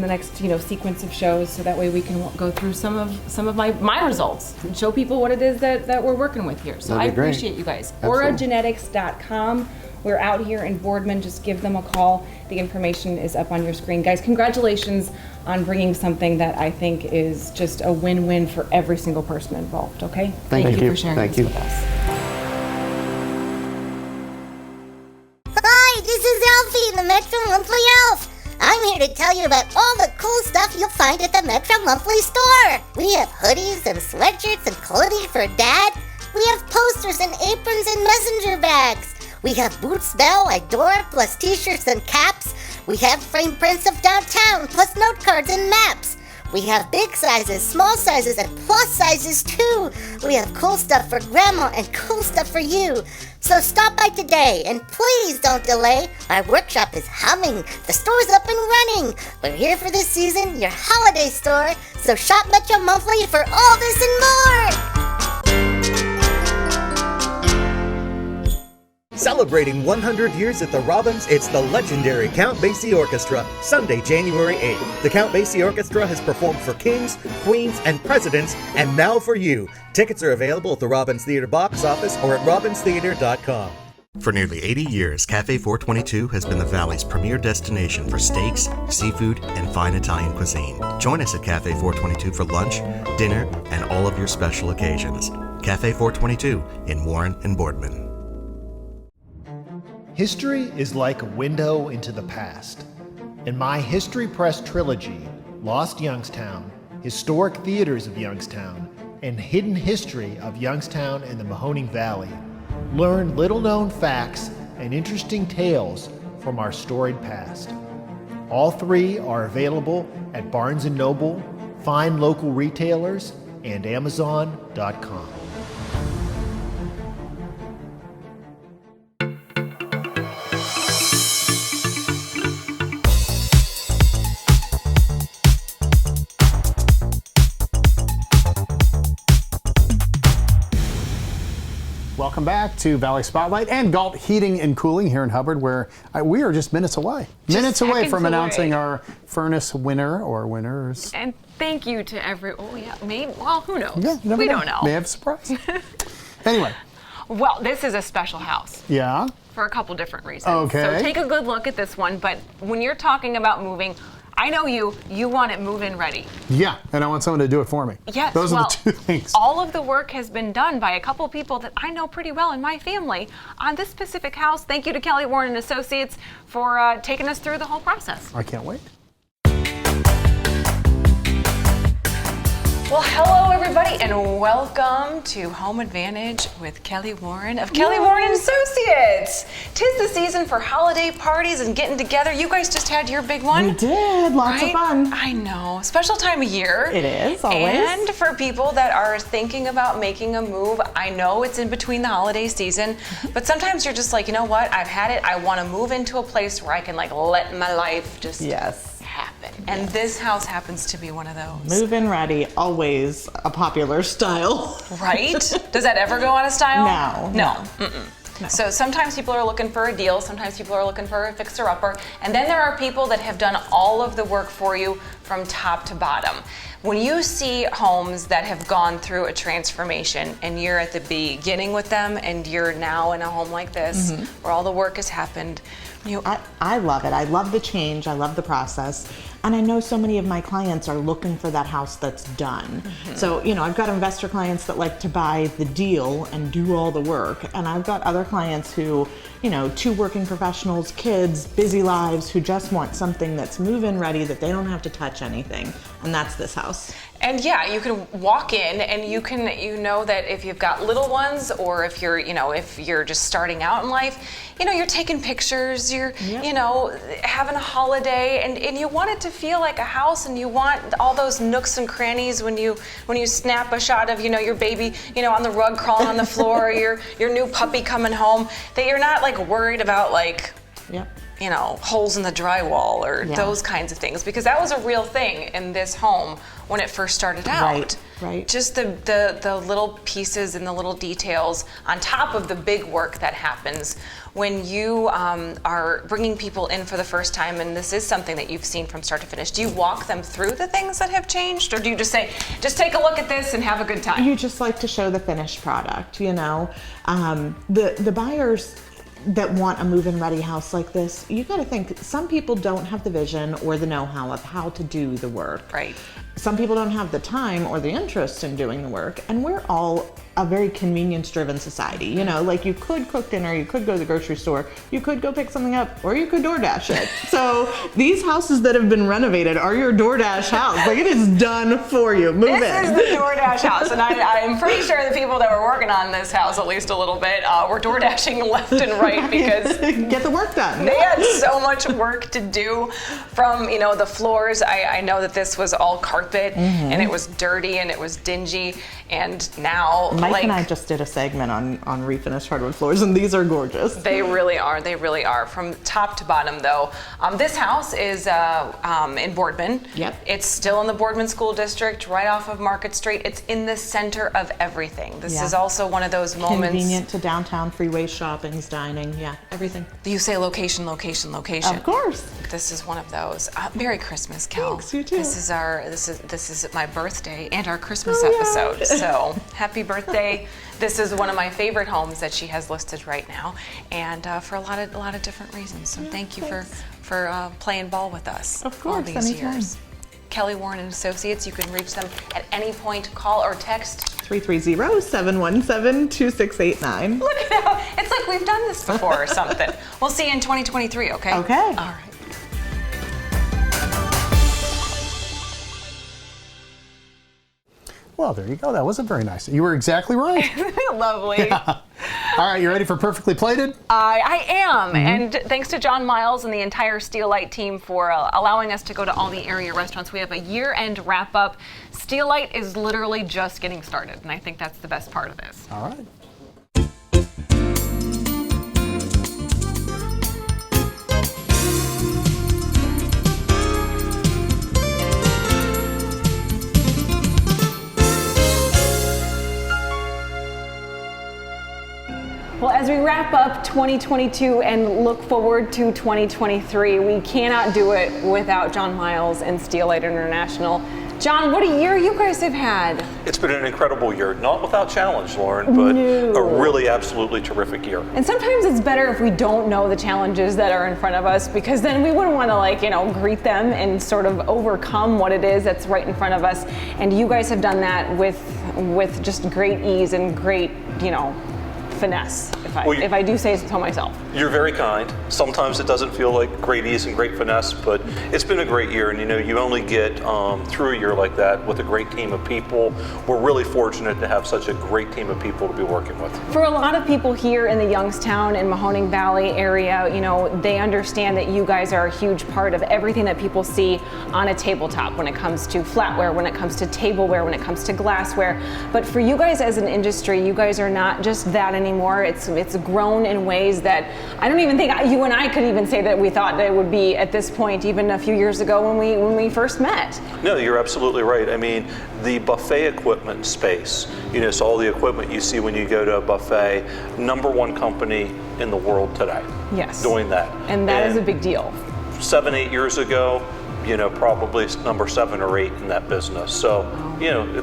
sequence of shows, so that way we can go through some of my results and show people what it is that we're working with here. So I appreciate you guys. Auragenetics.com. We're out here in Boardman. Just give them a call. The information is up on your screen. Guys, congratulations on bringing something that I think is just a win-win for every single person involved, okay? Thank you for sharing this with us. Hi, this is Elfie, the Metro Monthly Elf. I'm here to tell you about all the cool stuff you'll find at the Metro Monthly store. We have hoodies and sweatshirts and clothing for Dad. We have posters and aprons and messenger bags. We have Boots, Bell, Idora, plus t-shirts and caps. We have frame prints of downtown, plus note cards and maps. We have big sizes, small sizes, and plus sizes too. We have cool stuff for Grandma and cool stuff for you. So stop by today, and please don't delay. Our workshop is humming. The store's up and running. We're here for this season, your holiday store. So shop Metro Monthly for all this and more. Celebrating 100 years at the Robins, it's the legendary Count Basie Orchestra, Sunday, January 8th. The Count Basie Orchestra has performed for kings, queens, and presidents, and now for you. Tickets are available at the Robbins Theater box office or at robbinstheater.com. For nearly 80 years, Cafe 422 has been the Valley's premier destination for steaks, seafood, and fine Italian cuisine. Join us at Cafe 422 for lunch, dinner, and all of your special occasions. Cafe 422 in Warren and Boardman. History is like a window into the past. In my History Press trilogy, Lost Youngstown, Historic Theaters of Youngstown, and Hidden History of Youngstown and the Mahoning Valley, learn little-known facts and interesting tales from our storied past. All three are available at Barnes & Noble, fine local retailers, and Amazon.com. welcome back to Valley Spotlight and Gault Heating and Cooling here in Hubbard, where we are just minutes away. Minutes away from announcing our furnace winner or winners. And thank you to well, who knows? Yeah, we don't know. May have a surprise. Anyway. Well, this is a special house. Yeah. For a couple different reasons. Okay. So take a good look at this one, but when you're talking about moving, I know you want it move-in ready. Yeah, and I want someone to do it for me. Yes, Those are the two things. All of the work has been done by a couple people that I know pretty well in my family on this specific house. Thank you to Kelly Warren and Associates for taking us through the whole process. I can't wait. Well, hello everybody, and welcome to Home Advantage with Kelly Warren of Kelly Warren and Associates. 'Tis the season for holiday parties and getting together. You guys just had your big one. We did, lots of fun. I know, special time of year. It is, always. And for people that are thinking about making a move, I know it's in between the holiday season, but sometimes you're just like, you know what, I've had it. I want to move into a place where I can like let my life just happen. And this house happens to be one of those. Move-in ready, always a popular style. Right? Does that ever go out of style? No. Mm-mm. So sometimes people are looking for a deal, sometimes people are looking for a fixer-upper, and then there are people that have done all of the work for you from top to bottom. When you see homes that have gone through a transformation and you're at the beginning with them and you're now in a home like this where all the work has happened, I love it. I love the change. I love the process. And I know so many of my clients are looking for that house that's done. So, I've got investor clients that like to buy the deal and do all the work. And I've got other clients who, two working professionals, kids, busy lives, who just want something that's move-in ready, that they don't have to touch anything. And that's this house. And yeah, you can walk in and you know that if you've got little ones or if you're just starting out in life, you're taking pictures, you're having a holiday, and you want it to feel like a house, and you want all those nooks and crannies when you snap a shot of your baby on the rug crawling on the floor, or your new puppy coming home, that you're not like worried about holes in the drywall or those kinds of things, because that was a real thing in this home when it first started out. Right. Just the little pieces and the little details on top of the big work that happens when you are bringing people in for the first time, and this is something that you've seen from start to finish. Do you walk them through the things that have changed, or do you just say, just take a look at this and have a good time? You just like to show the finished product, The buyers that want a move-in ready house like this, you got to think, some people don't have the vision or the know-how of how to do the work. Right. Some people don't have the time or the interest in doing the work, and we're all a very convenience-driven society. Like you could cook dinner, you could go to the grocery store, you could go pick something up, or you could DoorDash it. So these houses that have been renovated are your DoorDash house. Like, it is done for you. Move in. This is the DoorDash house, and I'm pretty sure the people that were working on this house, at least a little bit, were DoorDashing left and right because get the work done. They had so much work to do, from the floors. I know that this was all carpet, and it was dirty and it was dingy, and now Mike and I just did a segment on refinished hardwood floors, and these are gorgeous. They really are. They really are. From top to bottom, though. This house is in Boardman. Yep. It's still in the Boardman School District, right off of Market Street. It's in the center of everything. This is also one of those moments. Convenient to downtown freeways, shoppings, dining, everything. You say location, location, location. Of course. This is one of those. Merry Christmas, Kel. Thanks, you too. This is my birthday and our Christmas episode. So happy birthday. This is one of my favorite homes that she has listed right now, and for a lot of different reasons. So thank you for playing ball with us. Of course, all these anytime. years. Kelly Warren and Associates. You can reach them at any point. Call or text 330-717-2689. Look at how it's like we've done this before or something. We'll see you in 2023. Okay. Okay. All right. Well, there you go. That wasn't very nice. You were exactly right. Lovely. Yeah. All right, you ready for Perfectly Plated? I am, and thanks to John Miles and the entire Steelite team for allowing us to go to all the area restaurants. We have a year-end wrap-up. Steelite is literally just getting started, and I think that's the best part of this. All right. wrap up 2022 and look forward to 2023, we cannot do it without John Miles and Steelite International. John, what a year you guys have had. It's been an incredible year, not without challenge, Lauren, but a really absolutely terrific year. And sometimes it's better if we don't know the challenges that are in front of us, because then we wouldn't want to greet them and sort of overcome what it is that's right in front of us. And you guys have done that with just great ease and great, finesse, if I do say so myself. You're very kind. Sometimes it doesn't feel like great ease and great finesse, but it's been a great year. And you only get through a year like that with a great team of people. We're really fortunate to have such a great team of people to be working with. For a lot of people here in the Youngstown and Mahoning Valley area, they understand that you guys are a huge part of everything that people see on a tabletop when it comes to flatware, when it comes to tableware, when it comes to glassware. But for you guys as an industry, you guys are not just that anymore. It's grown in ways that I don't even think you and I could even say that we thought that it would be at this point, even a few years ago when we first met. No, you're absolutely right. I mean, the buffet equipment space, so all the equipment you see when you go to a buffet, #1 company in the world today. Yes. Doing that. And that is a big deal. 7-8 years ago, probably number 7 or 8 in that business. So,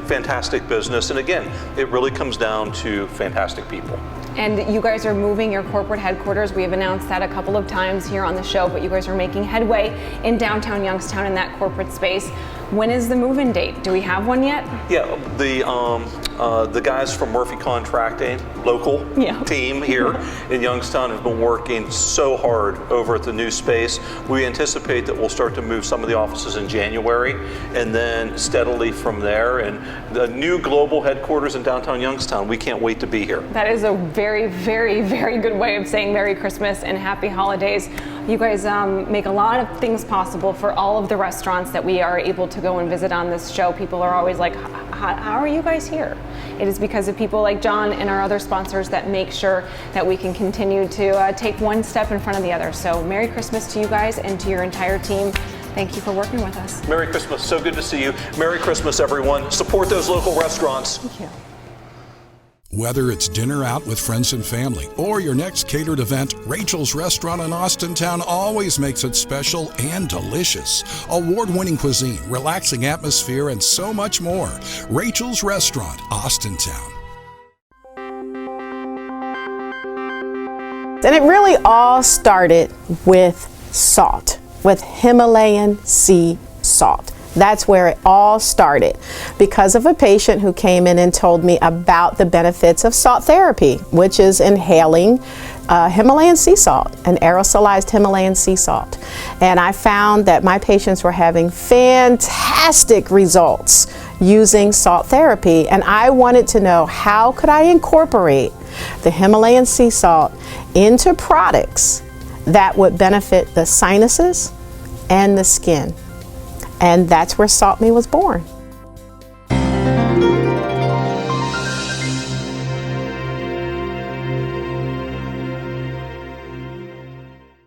fantastic business. And again, it really comes down to fantastic people. And you guys are moving your corporate headquarters. We have announced that a couple of times here on the show, but you guys are making headway in downtown Youngstown in that corporate space. When is the move-in date? Do we have one yet? Yeah, the guys from Murphy Contracting, local team here in Youngstown, have been working so hard over at the new space. We anticipate that we'll start to move some of the offices in January, and then steadily from there. And the new global headquarters in downtown Youngstown, we can't wait to be here. That is a very, very, very good way of saying Merry Christmas and Happy Holidays. You guys make a lot of things possible for all of the restaurants that we are able to go and visit on this show. People are always like, how are you guys here? It is because of people like John and our other sponsors that make sure that we can continue to take one step in front of the other. So Merry Christmas to you guys and to your entire team. Thank you for working with us. Merry Christmas. So good to see you. Merry Christmas, everyone. Support those local restaurants. Thank you. Whether it's dinner out with friends and family or your next catered event, Rachel's Restaurant in Austintown always makes it special and delicious. Award-winning cuisine, relaxing atmosphere, and so much more. Rachel's Restaurant, Austintown. And it really all started with salt, with Himalayan sea salt. That's where it all started, because of a patient who came in and told me about the benefits of salt therapy, which is inhaling Himalayan sea salt, an aerosolized Himalayan sea salt. And I found that my patients were having fantastic results using salt therapy, and I wanted to know, how could I incorporate the Himalayan sea salt into products that would benefit the sinuses and the skin. And that's where Salt Me was born.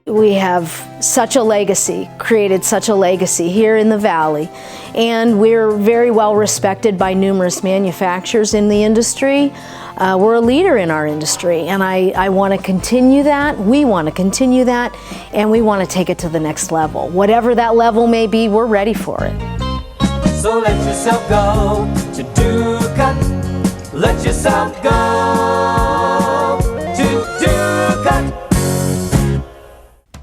We have such a legacy, created such a legacy here in the Valley, and we're very well respected by numerous manufacturers in the industry. We're a leader in our industry, and I want to continue that. We want to continue that, and we want to take it to the next level. Whatever that level may be, we're ready for it. So let yourself go to Ducat. Let yourself go to Ducat.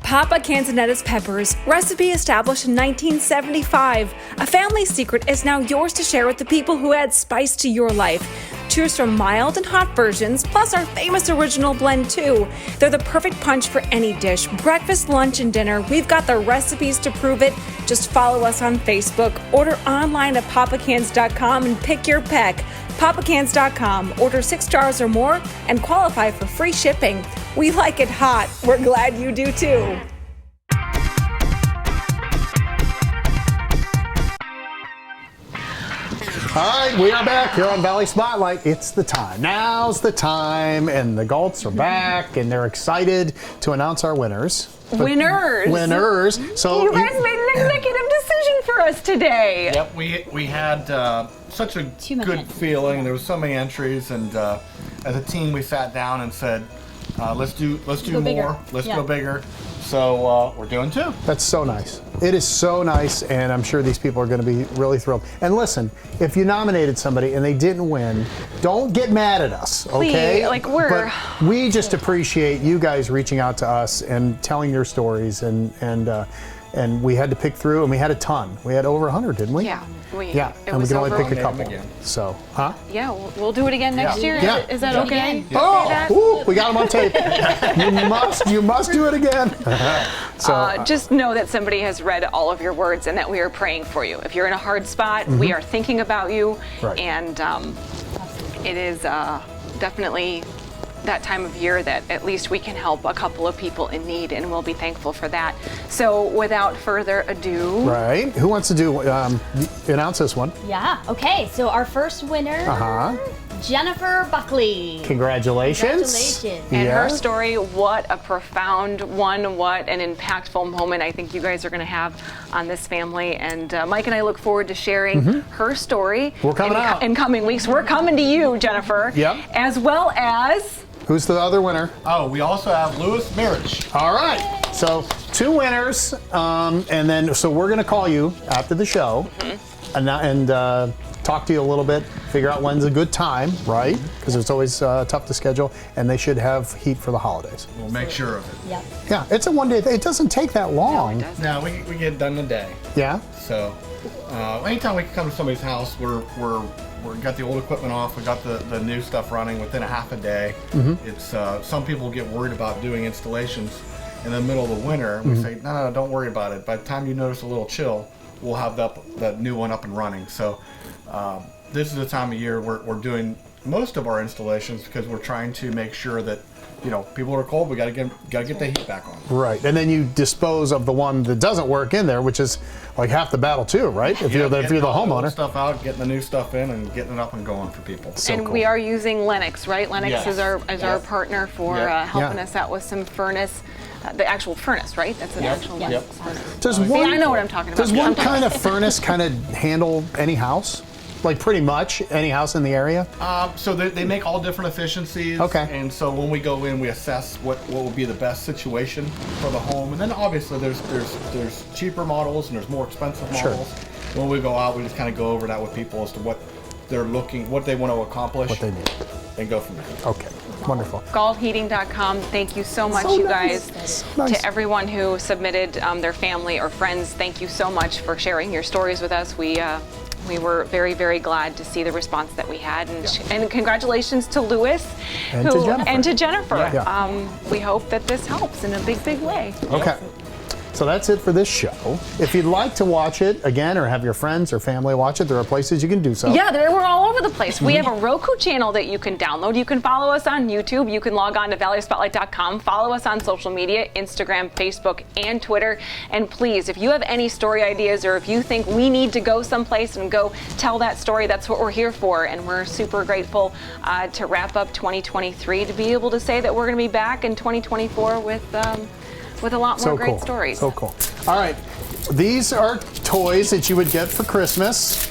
Papa Canzonetta's peppers, recipe established in 1975. A family secret is now yours to share with the people who add spice to your life. Choose from mild and hot versions, plus our famous original blend too. They're the perfect punch for any dish, breakfast, lunch, and dinner. We've got the recipes to prove it. Just follow us on Facebook, order online at papacans.com and pick your peck. papacans.com, order 6 jars or more and qualify for free shipping. We like it hot. We're glad you do too. All right, we are back here on Valley Spotlight. It's the time. Now's the time, and the Gaults are back, and they're excited to announce our winners. Winners. So you guys made an executive decision for us today. Yep, we had such a good feeling. There was so many entries, and as a team, we sat down and said, let's do Go bigger. more. Let's Yeah. go bigger. So we're doing 2. That's so nice. It is so nice, and I'm sure these people are going to be really thrilled. And listen, if you nominated somebody and they didn't win, don't get mad at us, okay? Please, like, we're- But we just appreciate you guys reaching out to us and telling your stories, and we had to pick through, and we had a ton. We had over 100, didn't we? Yeah. Yeah, It and we was can only pick a overwhelming. couple. So, huh? Yeah, we'll do it again next year. Yeah. Is that okay? Oh, ooh, we got them on tape. you must do it again. So, just know that somebody has read all of your words and that we are praying for you. If you're in a hard spot, we are thinking about you, Right. and it is definitely that time of year that at least we can help a couple of people in need, and we'll be thankful for that. So without further ado, right. Who wants to do announce this one? Yeah. Okay. So our first winner, Jennifer Buckley. Congratulations. and her story, what a profound one, what an impactful moment I think you guys are going to have on this family. And Mike and I look forward to sharing her story We're coming out. in coming weeks. We're coming to you, Jennifer, Yep. as well as... Who's the other winner? Oh, we also have Lewis Marriage. All right. So 2 winners, and then so we're going to call you after the show and talk to you a little bit, figure out when's a good time, right? Because it's always tough to schedule, and they should have heat for the holidays. We'll make sure of it. Yep. Yeah, it's a one-day thing. It doesn't take that long. No, we get it done in a day. Yeah. So anytime we can come to somebody's house, we're got the old equipment off. We got the new stuff running within a half a day. It's some people get worried about doing installations in the middle of the winter. We say no, don't worry about it. By the time you notice a little chill, we'll have that new one up and running. So this is the time of year we're doing most of our installations because we're trying to make sure that people are cold. We got to get the heat back on. Right, and then you dispose of the one that doesn't work in there, which is like half the battle too, right? If you're the homeowner. Old stuff out, getting the new stuff in, and getting it up and going for people. and we are using Lennox, right? Lennox Yes. is our partner for helping us out with some furnace, the actual furnace, right? That's an actual Lennox furnace. Does See, one, I know what I'm talking about. Does one kind of furnace kind of handle any house? Like pretty much any house in the area? So they make all different efficiencies. Okay. And so when we go in, we assess what will be the best situation for the home. And then obviously there's cheaper models and there's more expensive Sure. models. When we go out, we just kind of go over that with people as to what they're looking, what they want to accomplish. What they need. And go from there. Okay, wonderful. GaultHeating.com. Thank you so much, So you nice. guys. Nice. To everyone who submitted their family or friends, thank you so much for sharing your stories with us. We were very, very glad to see the response that we had, and congratulations to Lewis And to Jennifer. and to Jennifer. Yeah. We hope that this helps in a big, big way. Okay. So that's it for this show. If you'd like to watch it again or have your friends or family watch it, there are places you can do so. Yeah, we're all over the place. We have a Roku channel that you can download. You can follow us on YouTube. You can log on to ValleySpotlight.com. Follow us on social media, Instagram, Facebook, and Twitter. And please, if you have any story ideas or if you think we need to go someplace and go tell that story, that's what we're here for. And we're super grateful to wrap up 2023 to be able to say that we're going to be back in 2024 with a lot more great stories. So cool. All right, these are toys that you would get for Christmas.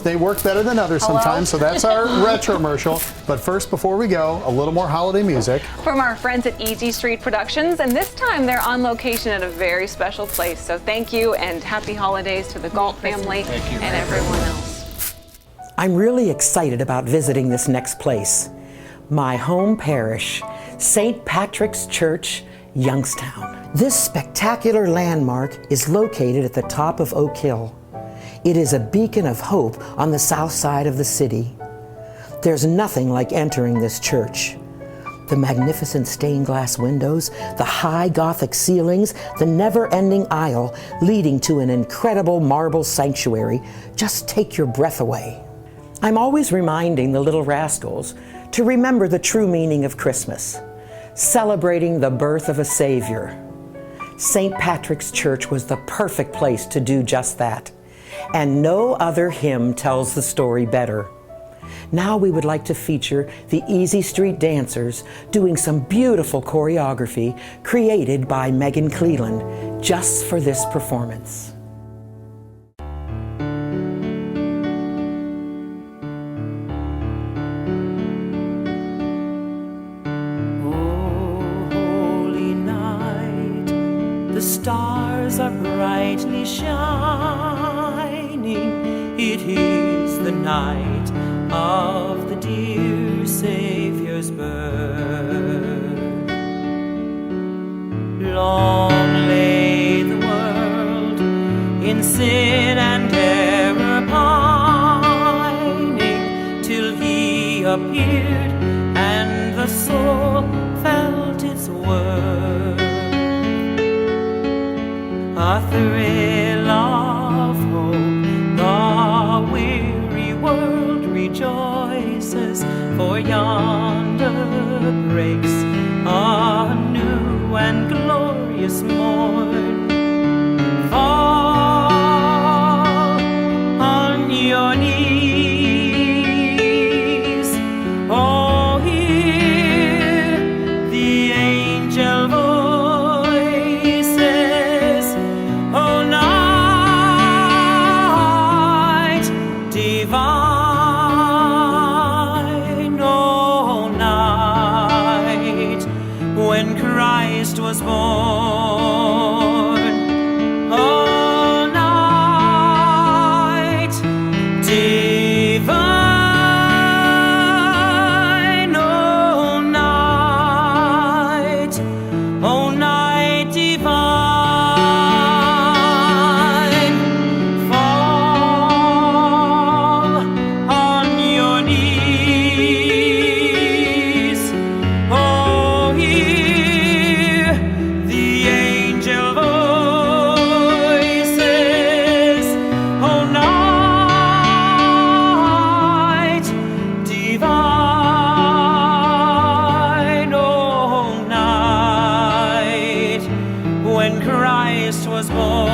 They work better than others sometimes, so that's our retromercial. But first, before we go, a little more holiday music. From our friends at Easy Street Productions, and this time they're on location at a very special place. So thank you and happy holidays to the Gault family and everyone else. I'm really excited about visiting this next place. My home parish, St. Patrick's Church, Youngstown. This spectacular landmark is located at the top of Oak Hill. It is a beacon of hope on the south side of the city. There's nothing like entering this church. The magnificent stained glass windows, the high Gothic ceilings, the never-ending aisle leading to an incredible marble sanctuary just take your breath away. I'm always reminding the little rascals to remember the true meaning of Christmas, celebrating the birth of a Savior. St. Patrick's Church was the perfect place to do just that, and no other hymn tells the story better. Now we would like to feature the Easy Street Dancers doing some beautiful choreography created by Megan Cleland just for this performance. stars are brightly shining. It is the night of the dear Savior's birth. Long lay the world in sin and error pining, till he appeared and the soul felt its worth. A thrill of hope, the weary world rejoices, for yonder breaks a new and glorious morn. Fall on your knees, oh, hear the angel voices, oh, night divine, oh, night when Christ was born, oh, night divine, oh, night divine. Fall on your knees, oh, hear the angel voices, oh, night divine, oh, night when Christ was born,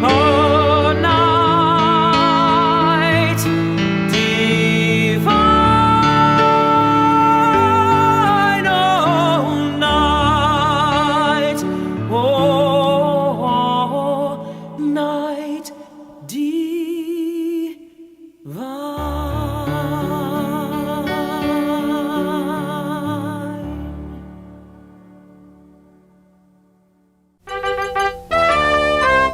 oh, night divine, oh, night,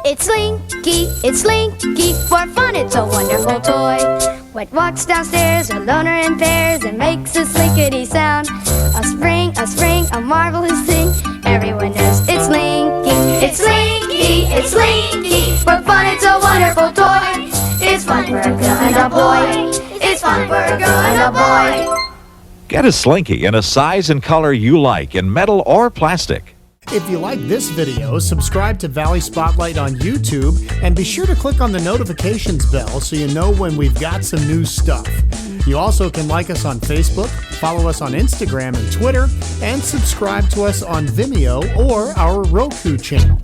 It's Slinky, it's Slinky, for fun it's a wonderful toy. What walks downstairs alone or in pairs and makes a slinkity sound. A spring, a marvelous thing, everyone knows it's Slinky. It's Slinky, it's Slinky, for fun it's a wonderful toy. It's fun for a girl and a boy. It's fun for a girl and a boy. Get a Slinky in a size and color you like in metal or plastic. If you like this video, subscribe to Valley Spotlight on YouTube and be sure to click on the notifications bell so you know when we've got some new stuff. You also can like us on Facebook, follow us on Instagram and Twitter, and subscribe to us on Vimeo or our Roku channel.